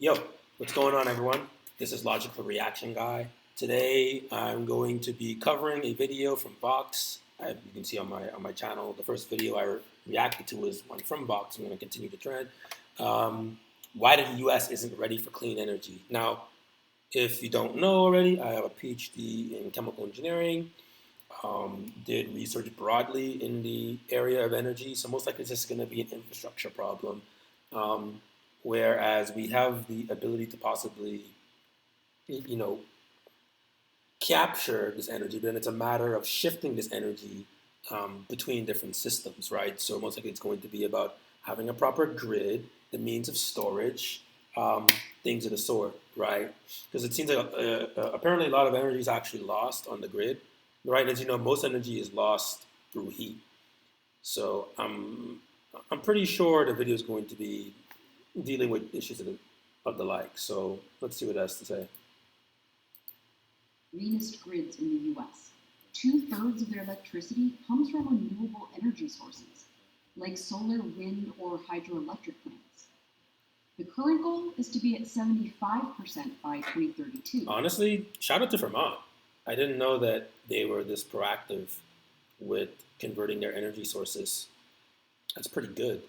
Yo, what's going on, everyone? This is Logical Reaction Guy. Today, I'm going to be covering a video from Vox. You can see on my channel, the first video I reacted to was one from Vox. I'm going to continue the trend. Why the U.S. isn't ready for clean energy? Now, if you don't know already, I have a PhD in chemical engineering. Did research broadly in the area of energy, so most likely it's just going to be an infrastructure problem. Um, Whereas we have the ability to possibly, you know, capture this energy, but then it's a matter of shifting this energy between different systems, right? So most likely it's going to be about having a proper grid, the means of storage, things of the sort, right? Because it seems like apparently a lot of energy is actually lost on the grid, right? As you know, most energy is lost through heat. So I'm pretty sure the video is going to be dealing with issues of the like. So let's see what it has to say. Greenest grids in the U.S. Two-thirds of their electricity comes from renewable energy sources, like solar, wind, or hydroelectric plants. The current goal is to be at 75% by 2032. Honestly, shout out to Vermont. I didn't know that they were this proactive with converting their energy sources. That's pretty good.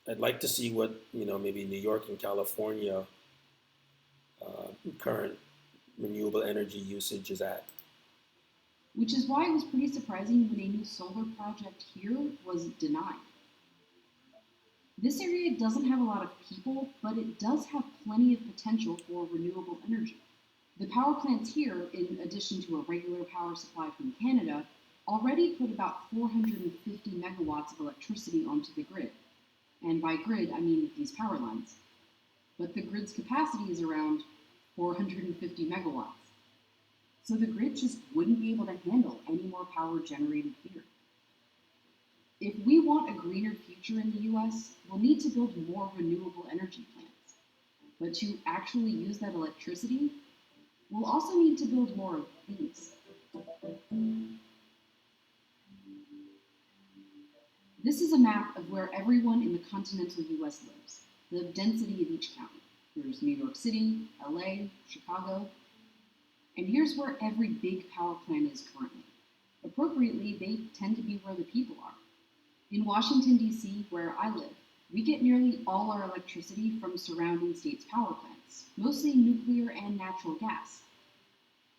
I'd like to see what, maybe New York and California current renewable energy usage is at. Which is why it was pretty surprising when a new solar project here was denied. This area doesn't have a lot of people, but it does have plenty of potential for renewable energy. The power plants here, in addition to a regular power supply from Canada, already put about 450 megawatts of electricity onto the grid. And by grid, I mean these power lines. But the grid's capacity is around 450 megawatts. So the grid just wouldn't be able to handle any more power generated here. If we want a greener future in the US, we'll need to build more renewable energy plants. But to actually use that electricity, we'll also need to build more of these. This is a map of where everyone in the continental US lives, the density of each county. There's New York City, LA, Chicago, and here's where every big power plant is currently. Appropriately, they tend to be where the people are. In Washington, D.C., where I live, we get nearly all our electricity from surrounding states' power plants, mostly nuclear and natural gas.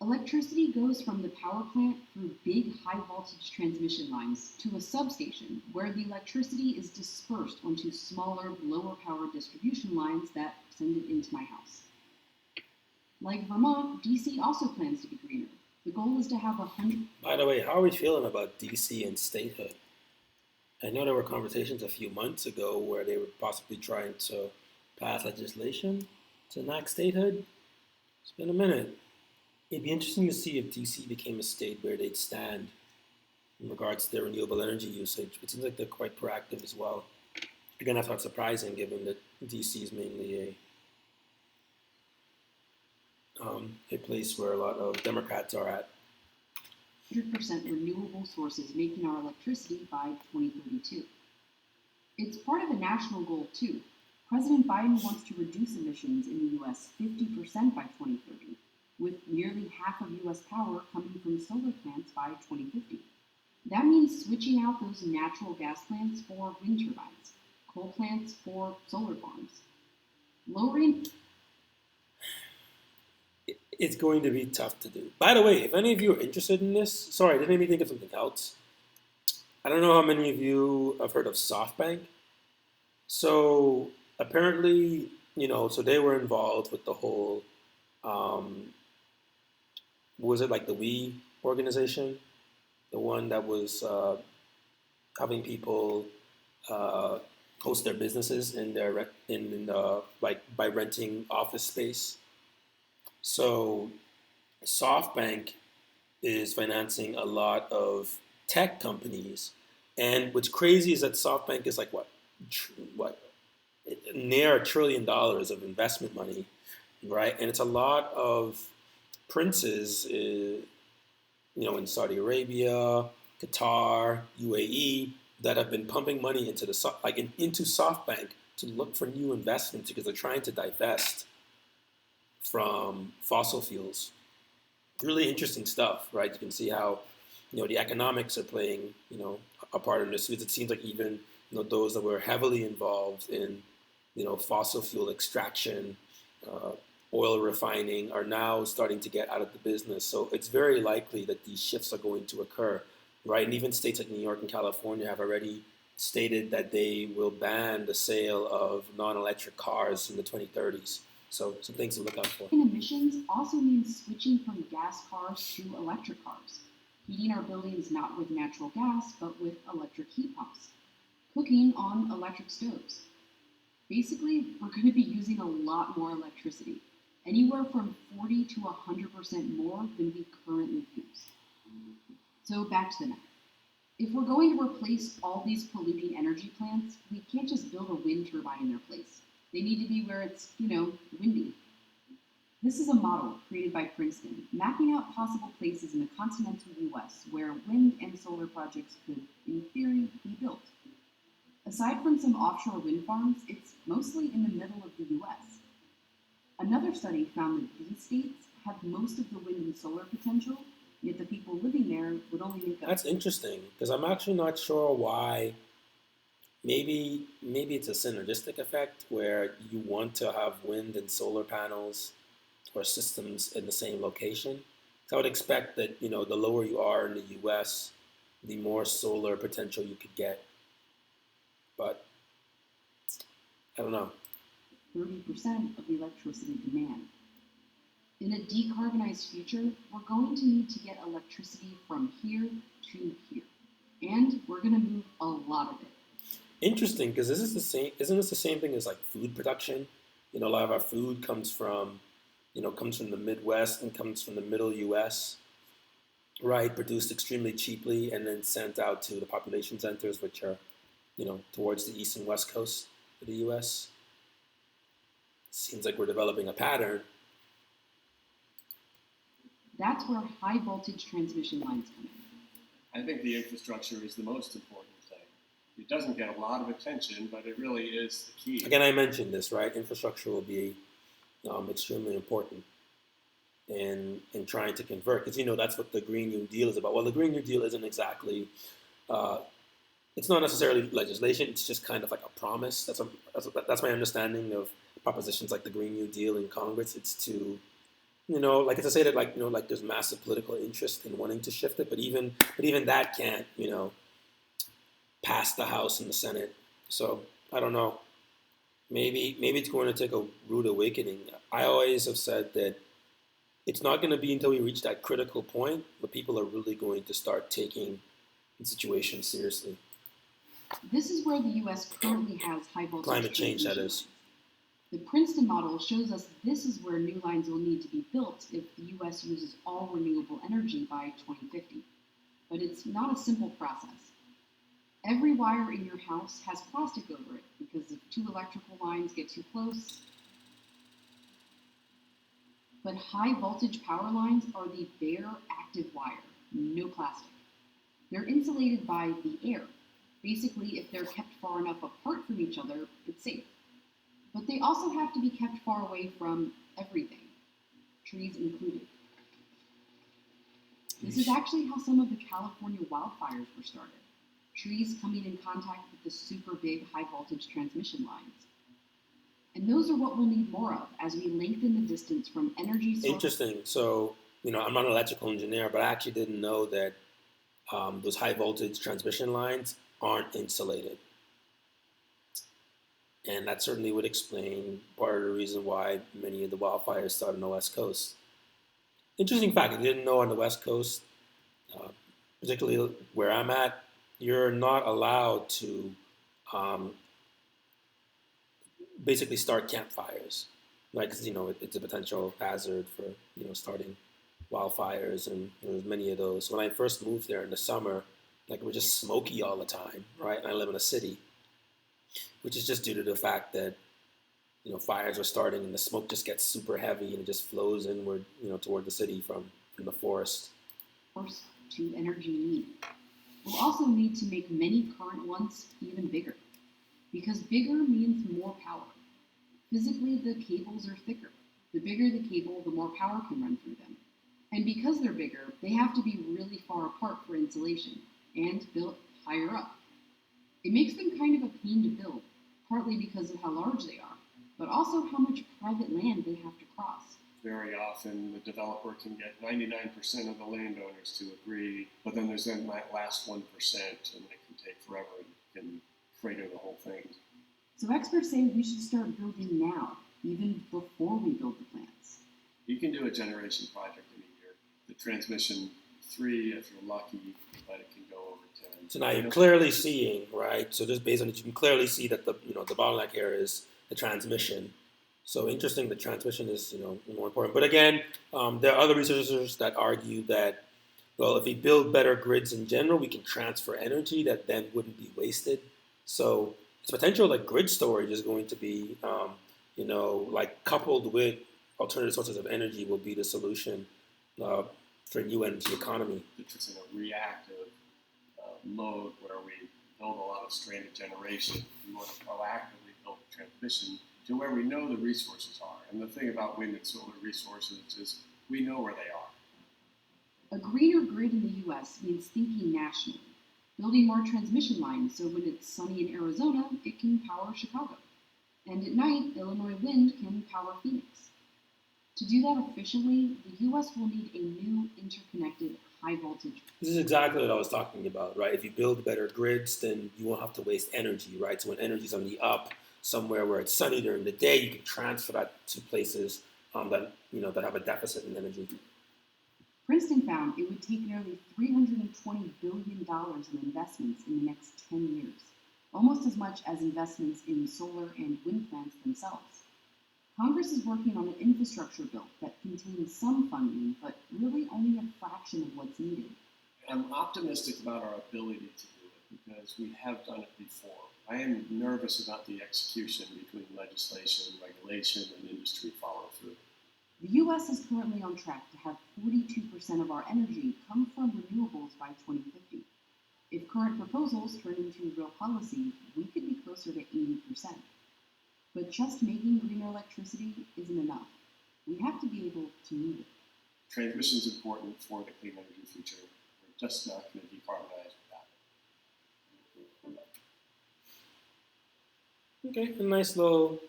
Electricity goes from the power plant through big high-voltage transmission lines to a substation where the electricity is dispersed onto smaller, lower-power distribution lines that send it into my house. Like Vermont, DC also plans to be greener. The goal is to have 100... By the way, how are we feeling about DC and statehood? I know there were conversations a few months ago where they were possibly trying to pass legislation to enact statehood. It's been a minute. It'd be interesting to see if DC became a state where they'd stand in regards to their renewable energy usage. It seems like they're quite proactive as well. Again, that's not surprising given that DC is mainly a place where a lot of Democrats are at. 100% renewable sources making our electricity by 2032. It's part of a national goal too. President Biden wants to reduce emissions in the US 50% by 2030, with nearly half of US power coming from solar plants by 2050. That means switching out those natural gas plants for wind turbines, coal plants for solar farms. Lowering... It's going to be tough to do. By the way, if any of you are interested in this, sorry, that made me think of something else. I don't know how many of you have heard of SoftBank. So apparently, so they were involved with the whole, was it like the We organization? The one that was having people host their businesses in their like by renting office space. So SoftBank is financing a lot of tech companies, and what's crazy is that SoftBank is like what near $1 trillion of investment money, right? And it's a lot of princes, in Saudi Arabia, Qatar, UAE, that have been pumping money into into SoftBank to look for new investments because they're trying to divest from fossil fuels. Really interesting stuff, right? You can see how, the economics are playing, a part in this. Because it seems like even, those that were heavily involved in, fossil fuel extraction, uh, oil refining are now starting to get out of the business. So it's very likely that these shifts are going to occur, right? And even states like New York and California have already stated that they will ban the sale of non-electric cars in the 2030s. So some things to look out for. Emissions also means switching from gas cars to electric cars, heating our buildings not with natural gas but with electric heat pumps, cooking on electric stoves. Basically, we're going to be using a lot more electricity, anywhere from 40 to 100% more than we currently use. So back to the math. If we're going to replace all these polluting energy plants, we can't just build a wind turbine in their place. They need to be where it's, windy. This is a model created by Princeton, mapping out possible places in the continental US where wind and solar projects could, in theory, be built. Aside from some offshore wind farms, it's mostly in the middle of the US. Another study found that these states have most of the wind and solar potential, yet the people living there would only make up. That's interesting because I'm actually not sure why. Maybe it's a synergistic effect where you want to have wind and solar panels or systems in the same location. So I would expect that the lower you are in the U.S., the more solar potential you could get. But I don't know. 30% of the electricity demand. In a decarbonized future, we're going to need to get electricity from here to here. And we're going to move a lot of it. Interesting, because isn't this the same thing as like food production? A lot of our food comes from the Midwest and comes from the middle U.S., right? Produced extremely cheaply and then sent out to the population centers, which are, towards the east and west coast of the U.S. Seems like we're developing a pattern. That's where high voltage transmission lines come in. I think the infrastructure is the most important thing. It doesn't get a lot of attention, but it really is the key. Again, I mentioned this, right? Infrastructure will be extremely important in trying to convert, because that's what the Green New Deal is about. Well, the Green New Deal isn't exactly, it's not necessarily legislation. It's just kind of like a promise. That's my understanding of propositions like the Green New Deal in Congress. It's to like it's to say that like there's massive political interest in wanting to shift it, but even that can't pass the House and the Senate. So I don't know. Maybe it's going to take a rude awakening. I always have said that it's not going to be until we reach that critical point where people are really going to start taking the situation seriously. This is where the U.S. currently has high voltage climate change, that is. The Princeton model shows us this is where new lines will need to be built if the U.S. uses all renewable energy by 2050. But it's not a simple process. Every wire in your house has plastic over it because if two electrical lines get too close. But high voltage power lines are the bare active wire, no plastic. They're insulated by the air. Basically, if they're kept far enough apart from each other, it's safe. But they also have to be kept far away from everything, trees included. This is actually how some of the California wildfires were started. Trees coming in contact with the super big high voltage transmission lines. And those are what we'll need more of as we lengthen the distance from energy sources. Interesting. So, I'm not an electrical engineer, but I actually didn't know that those high voltage transmission lines aren't insulated. And that certainly would explain part of the reason why many of the wildfires started on the West Coast. Interesting fact, I didn't know on the West Coast, particularly where I'm at, you're not allowed to basically start campfires, right? Because it's a potential hazard for starting wildfires, and there's many of those. When I first moved there in the summer, like we're just smoky all the time, right? And I live in a city, which is just due to the fact that fires are starting and the smoke just gets super heavy and it just flows inward, toward the city from the forest. Force to energy need. We'll also need to make many current ones even bigger. because bigger means more power. Physically, the cables are thicker. The bigger the cable, the more power can run through them. And because they're bigger, they have to be really far apart for insulation and built higher up. It makes them kind of a pain to build, partly because of how large they are, but also how much private land they have to cross. Very often, the developer can get 99% of the landowners to agree, but then there's then that last 1%, and it can take forever and can crater the whole thing. So experts say we should start building now, even before we build the plants. You can do a generation project in a year. The transmission 3 if you're lucky, but it can go over 10. So now you're clearly seeing, right? So just based on it, you can clearly see that the bottleneck here is the transmission. So interesting, the transmission is more important. But again, there are other researchers that argue that, well, if we build better grids in general, we can transfer energy that then wouldn't be wasted. So it's potential like grid storage is going to be, like coupled with alternative sources of energy will be the solution for new energy economy. It's in a reactive mode where we build a lot of stranded generation. We want to proactively build transmission to where we know the resources are. And the thing about wind and solar resources is we know where they are. A greener grid in the US means thinking nationally, building more transmission lines so when it's sunny in Arizona, it can power Chicago. And at night, Illinois wind can power Phoenix. To do that efficiently, the US will need a new interconnected high voltage. This is exactly what I was talking about, right? If you build better grids, then you won't have to waste energy, right? So when energy's on the up, somewhere where it's sunny during the day, you can transfer that to places that have a deficit in energy. Princeton found it would take nearly $320 billion in investments in the next 10 years, almost as much as investments in solar and wind plants themselves. Congress is working on an infrastructure bill that contains some funding, but really only a fraction of what's needed. I'm optimistic about our ability to do it because we have done it before. I am nervous about the execution between legislation, regulation, and industry follow-through. The US is currently on track to have 42% of our energy come from renewables by 2050. If current proposals turn into real policy, we could be closer to 80%. But just making greener electricity isn't enough. We have to be able to move it. Transmission is important for the clean energy future. We're just not going to decarbonize without it. Okay, a nice little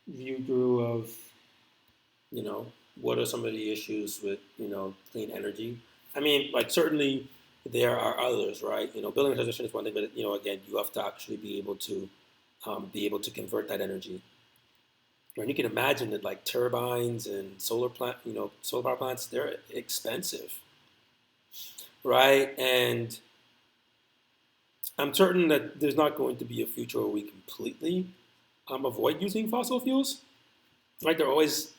view through of, what are some of the issues with, clean energy. I mean, like certainly there are others, right? Building a transition is one thing, but again, you have to actually be able to convert that energy. And you can imagine that like turbines and solar power plants, they're expensive, right? And I'm certain that there's not going to be a future where we completely avoid using fossil fuels, right? They're always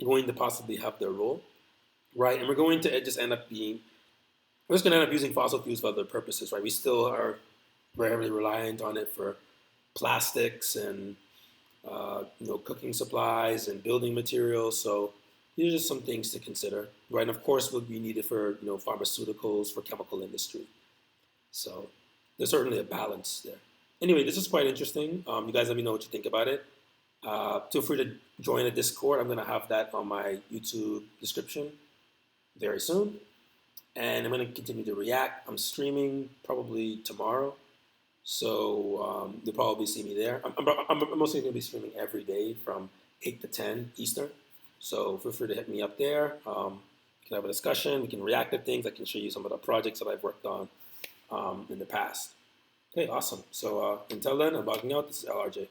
going to possibly have their role, right? And we're going to just end up using fossil fuels for other purposes, right? We still are very heavily reliant on it for plastics and cooking supplies and building materials. So these are just some things to consider, right? And of course, would be needed for pharmaceuticals, for chemical industry. So there's certainly a balance there. Anyway, this is quite interesting. You guys let me know what you think about it. Feel free to join the Discord. I'm going to have that on my YouTube description very soon. And I'm going to continue to react. I'm streaming probably tomorrow. So you'll probably see me there. I'm mostly going to be streaming every day from 8 to 10 Eastern. So feel free to hit me up there. We can have a discussion. We can react to things. I can show you some of the projects that I've worked on in the past. Okay, awesome. So until then, I'm logging out. This is LRJ.